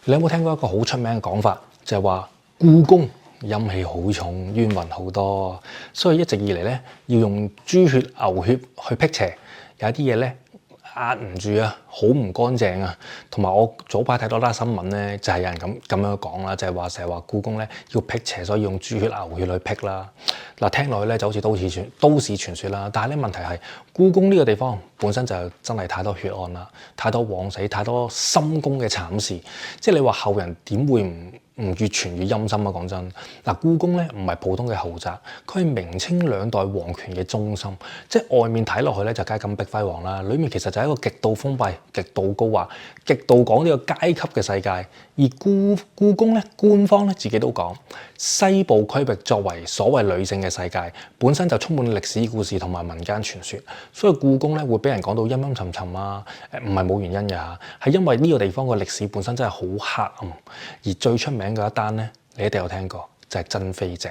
你有冇聽過一個好出名嘅講法，就係話故宮陰氣好重，冤魂好多，所以一直以嚟咧要用豬血、牛血去辟邪。有啲嘢咧壓唔住啊，好唔乾淨啊。同埋我早排睇到單新聞咧，就係有人咁樣講啦，就係話成日話故宮咧要辟邪，所以用豬血、牛血去辟啦。嗱，聽落去咧就好似都市傳說啦，但係咧問題係故宮呢個地方本身就真係太多血案啦，太多枉死，太多深宮嘅慘事，即係你話後人點會唔越傳越陰森啊？講真，嗱，故宮咧唔係普通嘅豪宅，佢係明清兩代皇權嘅中心，即係外面睇落去咧就梗係金碧輝煌啦，裡面其實就係一個極度封閉、極度高壓、極度講呢個階級嘅世界。而故宮咧，官方咧自己都講，西部區域作為所謂女性嘅世界，本身就充滿歷史故事同埋民間傳說，所以故宮咧會俾人講到陰陰沉沉啊，唔係冇原因嘅嚇，係因為呢個地方嘅歷史本身真係好黑暗。而最出名嘅一單咧，你一定有聽過，就係珍妃井。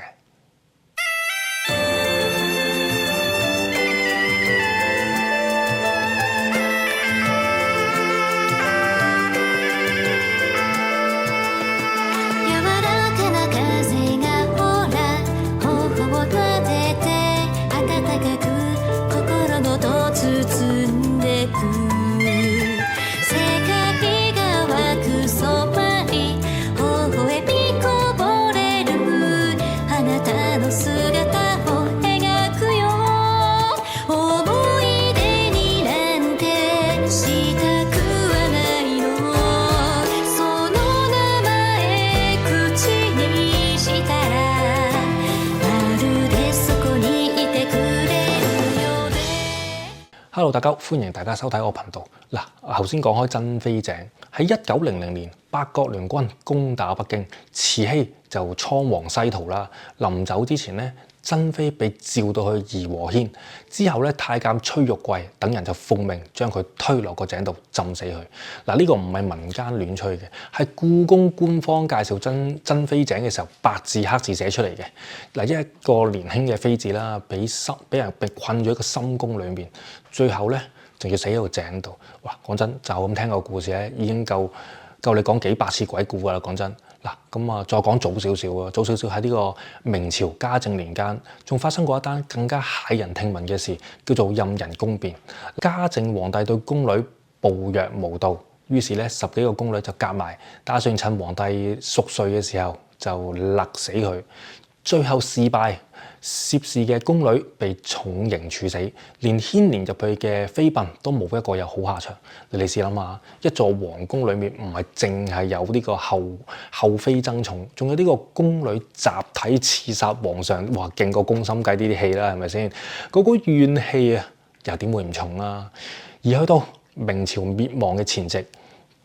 Hello， 大家好，歡迎大家收睇我頻道。嗱，頭先講開珍妃井，喺1900年，八國聯軍攻打北京，慈禧就倉皇西逃啦。臨走之前咧，珍妃被召到去頤和軒，之後咧太監崔玉貴等人就奉命將佢推落個井度浸死佢。嗱，呢個唔係民間亂吹嘅，係故宮官方介紹珍妃井嘅時候白字黑字寫出嚟嘅。嗱，一個年輕嘅妃子啦，俾人被困咗喺個深宮裏面，最後咧仲要死喺個井度。哇！講真，就咁聽個故事咧，已經夠你講幾百次鬼故㗎啦。講真。嗱，咁啊，再講早少少啊，早少少喺呢個明朝嘉靖年間，仲發生過一單更加駭人聽聞嘅事，叫做任人宮變。嘉靖皇帝對宮女暴虐無道，於是咧10幾個宮女就夾埋，打算趁皇帝熟睡嘅時候就勒死佢。最後事敗，涉事嘅宮女被重刑處死，連牽連入去嘅妃嬪都冇一個有好下場。你試諗下，一座皇宮裏面唔係淨係有呢個後妃爭寵，仲有呢個宮女集體刺殺皇上，哇！勁過《宮心計》呢啲戲啦，係咪先？嗰個怨氣啊，又點會唔重啊？而去到明朝滅亡嘅前夕，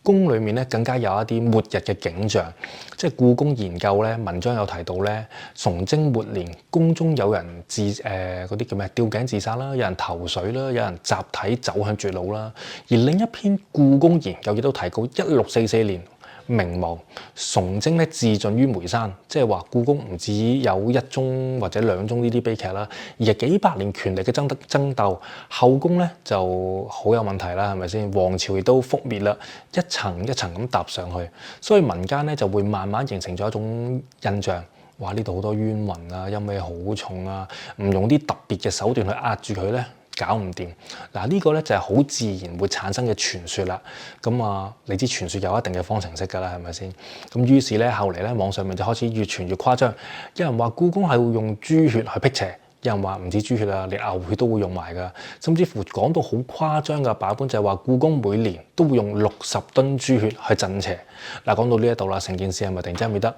宮裏面咧更加有一啲末日嘅景象，即係故宮研究咧文章有提到咧，崇禎末年宮中有人嗰啲叫咩吊頸自殺啦，有人投水啦，有人集體走向絕路啦。而另一篇故宮研究亦都提到1644年明亡，崇禎咧自盡於煤山，即係話故宮唔止有一宗或者兩宗呢啲悲劇啦，而係幾百年權力嘅爭鬥，後宮咧就好有問題啦，係咪先？皇朝亦都覆滅啦，一層一層咁搭上去，所以民間咧就會慢慢形成咗一種印象，話呢度好多冤魂啊，陰氣好重啊，唔用啲特別嘅手段去壓住佢咧，搞唔掂。嗱，呢個咧就係好自然會產生嘅傳說啦。咁啊，你知傳說有一定嘅方程式㗎啦，係咪先？咁於是咧，後嚟咧網上面就開始越傳越誇張。有人話故宮係會用豬血去辟邪，有人話唔止豬血啊，連牛血都會用埋㗎。甚至乎講到好誇張嘅版本就係話故宮每年都會用60噸豬血去鎮邪。嗱，講到呢一度啦，成件事係咪突然之間變得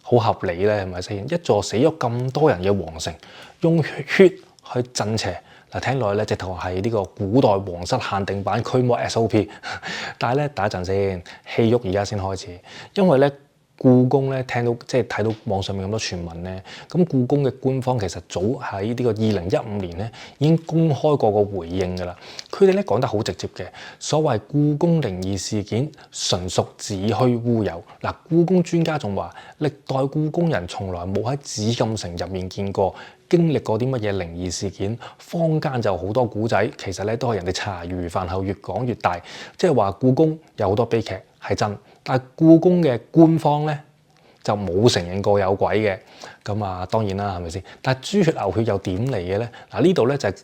好合理咧？係咪先？一座死咗咁多人嘅皇城，用血去鎮邪。嗱，聽落去咧，直頭係呢個古代皇室限定版驅魔 SOP。但係咧，等一陣先，戲肉而家先開始，因為咧故宮咧聽到即係睇到網上面咁多傳聞咧，咁故宮嘅官方其實早喺呢個2015年咧已經公開過個回應㗎啦。佢哋咧講得好直接嘅，所謂故宮靈異事件純屬子虛烏有。嗱，故宮專家仲話，歷代故宮人從來冇喺紫禁城入面見過經歷過啲乜嘢靈異事件，坊間就好多古仔，其實咧都係人哋茶餘飯後越講越大。即係話故宮有好多悲劇係真，但係故宮嘅官方咧就冇承認過有鬼嘅。咁啊當然啦，係咪先？但係豬血牛血又點嚟嘅咧？嗱，呢度咧就係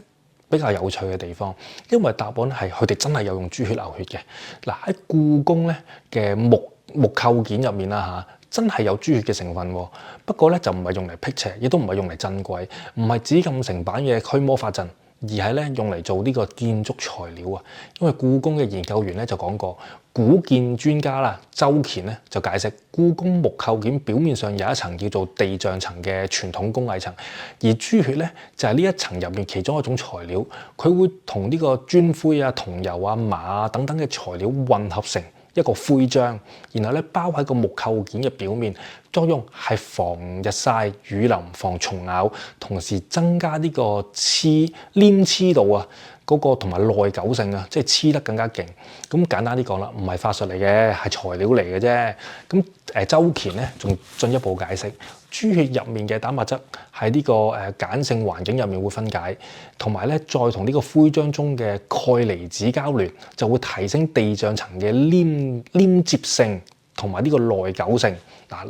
比較有趣嘅地方，因為答案係佢哋真係有用豬血牛血嘅。嗱，喺故宮咧嘅木構件入面啦嚇，真係有豬血嘅成分喎。不過咧就唔係用嚟辟邪，亦都唔係用嚟鎮鬼，唔係紫禁城版嘅驅魔法陣，而係咧用嚟做呢個建築材料啊。因為故宮嘅研究員咧就講過，古建專家啦周乾咧就解釋，故宮木構件表面上有一層叫做地象層嘅傳統工藝層，而豬血咧就係呢一層入面其中一種材料，佢會同呢個磚灰啊、桐油啊、麻啊等等嘅材料混合成一個徽章，然後咧包喺個木構件嘅表面，作用係防日曬雨淋、防蟲咬，同時增加呢個黏黐度啊，嗰個同埋耐久性啊，即係黐得更加勁。咁簡單啲講啦，唔係法術嚟嘅，係材料嚟嘅啫。咁周乾咧仲進一步解釋，豬血入面嘅蛋白質喺呢個鹼性環境入面會分解，同埋咧再同呢個徽章中嘅鈣離子交聯，就會提升地象層嘅黏接性同埋呢個耐久性。嗱，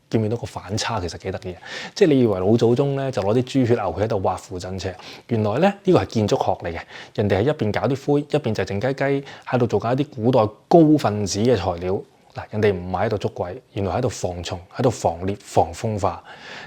見唔見到個反差其實幾得意？即係你以為老祖宗咧就攞啲豬血牛血喺度畫符鎮邪，原來咧呢個係建築學嚟嘅。人哋係一邊搞啲灰，一邊就靜雞雞喺度做緊一啲古代高分子嘅材料。嗱，人哋唔係喺度捉鬼，原來喺度防蟲、喺度防裂、防風化。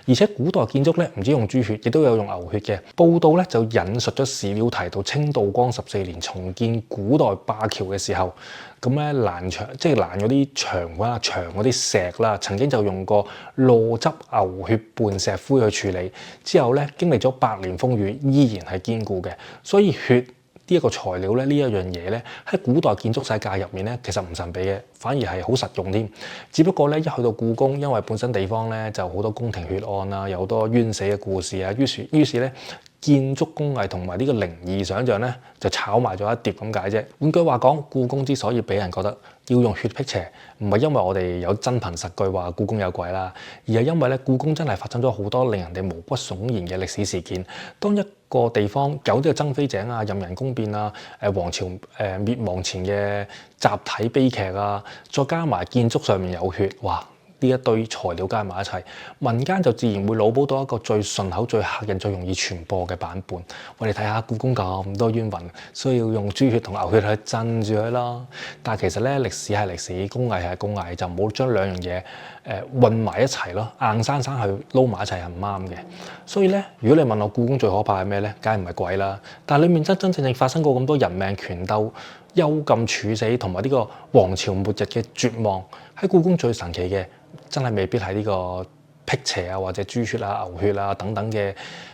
而且古代建築咧唔止用豬血，亦都有用牛血嘅。報道咧就引述咗史料提到，清道光14年重建古代灞橋嘅時候，咁咧欄牆即係欄嗰啲牆啦、牆嗰啲石啦，曾經就用過糯汁牛血拌石灰去處理。之後咧經歷咗百年風雨，依然係堅固嘅。所以血呢一個材料咧，呢一樣嘢咧，喺古代建築世界入面咧，其實唔神秘嘅，反而係好實用添。只不過咧，一去到故宮，因為本身地方咧就好多宮廷血案啦，有好多冤死嘅故事啊，於是咧建築工藝同埋呢個靈異想像咧就炒埋咗一碟咁解啫。換句話講，故宮之所以俾人覺得要用血辟邪，唔係因為我哋有真憑實據話故宮有鬼啦，而係因為咧故宮真係發生咗好多令人哋毛骨悚然嘅歷史事件。當一個地方有呢個曾妃井啊、任人宮變啊、皇朝滅亡前嘅集體悲劇啊，再加埋建築上面有血，哇！呢一堆材料加埋一齊，民間就自然會腦補到一個最順口、最嚇人、最容易傳播嘅版本。我哋睇下故宮咁多冤魂，需要用豬血同牛血去鎮住佢咯。但係其實咧，歷史係歷史，工藝係工藝，就唔好將兩樣嘢混埋一齊咯。硬生生去撈埋一齊係唔啱嘅。所以咧，如果你問我故宮最可怕係咩咧，梗係唔係鬼啦。但係裡面真正發生過咁多人命權鬥、幽禁處死同埋呢個皇朝末日嘅絕望，喺故宮最神奇嘅，真係未必係呢個辟邪啊，或者豬血啊、牛血啊等等嘅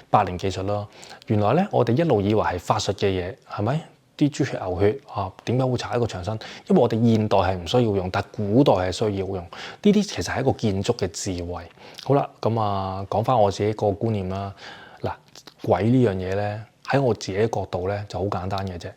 百年技術咯。原來咧，我哋一路以為係法術嘅嘢，係咪？啲豬血牛血啊，點解會搽喺個牆身？因為我哋現代係唔需要用，但係古代係需要用。呢啲其實係一個建築嘅智慧。好啦，咁啊講翻我自己個觀念啦。嗱，鬼呢樣嘢咧，喺我自己角度咧就好簡單嘅啫。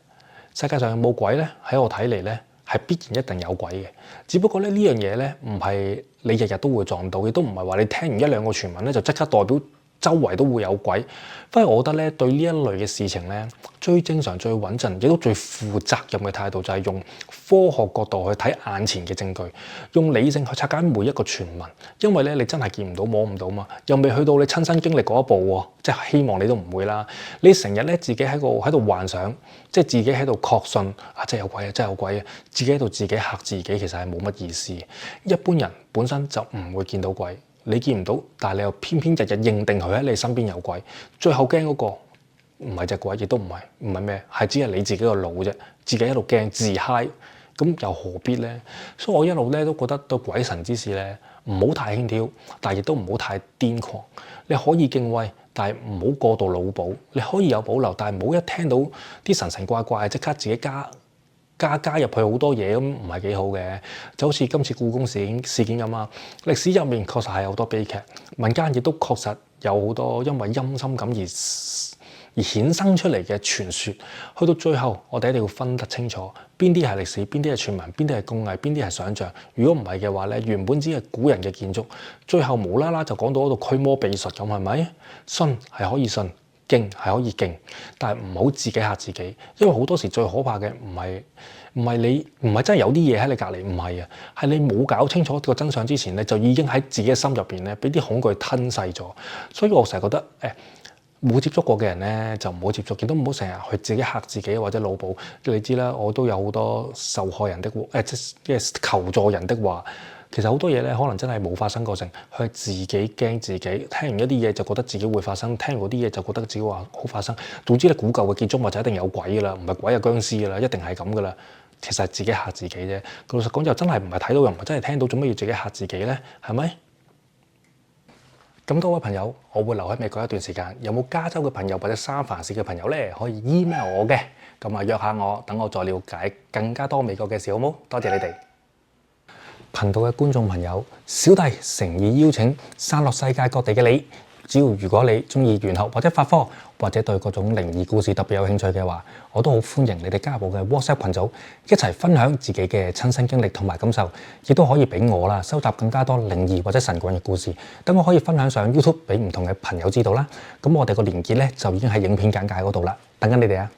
世界上有冇鬼咧？喺我睇嚟咧，係必然一定有鬼嘅。只不過咧，呢樣嘢咧唔係你日日都會撞到，亦都唔係話你聽完一兩個傳聞咧就即刻代表周圍都會有鬼。反而我覺得咧，對呢一類嘅事情咧，最正常、最穩陣，亦都最負責任嘅態度就係用科學角度去睇眼前嘅證據，用理性去拆解每一個傳聞。因為咧，你真係見唔到、摸唔到嘛，又未去到你親身經歷嗰一步喎，即係希望你都唔會啦。你成日咧自己喺度幻想，即係自己喺度確信啊，真係有鬼啊，真係有鬼啊，自己喺度自己嚇自己，其實係冇乜意思。一般人本身就唔會見到鬼。你見唔到，但係你又偏偏日日認定佢喺你身邊有鬼，最後驚嗰個唔係隻鬼，亦都唔係咩，係只係你自己個腦啫，自己喺度驚自嗨，咁又何必咧？所以我一路咧都覺得對鬼神之事咧，唔好太輕佻，但係亦都唔好太癲狂。你可以敬畏，但係唔好過度腦補。你可以有保留，但係唔好一聽到啲神神怪怪，即刻自己加入去好多嘢，咁唔係幾好嘅。就好似今次故宮事件咁啊，歷史入面確實係有好多悲劇，民間亦都確實有好多因為陰森感而而衍生出嚟嘅傳說。去到最後，我哋一定要分得清楚邊啲係歷史，邊啲係傳聞，邊啲係工藝，邊啲係想像。如果唔係嘅話咧，原本只係古人嘅建築，最後無啦啦就講到嗰度驅魔避術咁，係咪？信係可以信，敬係可以敬，但係唔好自己嚇自己，因為好多時最可怕嘅唔係真係有啲嘢喺你隔離，唔係啊，係你冇搞清楚個真相之前咧，就已經喺自己嘅心入邊咧，俾啲恐懼吞噬咗。所以我成日覺得冇接觸過嘅人咧，就唔好接觸，亦都唔好成日去自己嚇自己或者腦補。你知啦，我都有好多受害人的即係求助人的話。其實好多嘢咧，可能真係冇發生過性，佢係自己驚自己，聽完一啲嘢就覺得自己會發生，聽完嗰啲嘢就覺得自己話好發生。總之咧，古舊嘅建築物就一定有鬼噶啦，唔係鬼就僵屍噶啦，一定係咁噶啦。其實係自己嚇自己啫。老實講就真係唔係睇到又唔係真係聽到，做咩要自己嚇自己咧？係咪？咁多位朋友，我會留喺美國一段時間，有冇加州嘅朋友或者三藩市嘅朋友咧，可以 email 我嘅，咁啊約下我，等我再了解更加多美國嘅事，好冇？多謝你哋。頻道嘅觀眾朋友，小弟誠意邀請散落世界各地嘅你，只要如果你中意玄學或者法科，或者對各種靈異故事特別有興趣嘅話，我都好歡迎你哋加入我嘅 WhatsApp 群組，一齊分享自己嘅親身經歷同埋感受，亦都可以俾我啦收集更加多靈異或者神棍嘅故事，等我可以分享上 YouTube 俾唔同嘅朋友知道啦。咁我哋個連結咧就已經喺影片簡介嗰度啦，等緊你哋啊！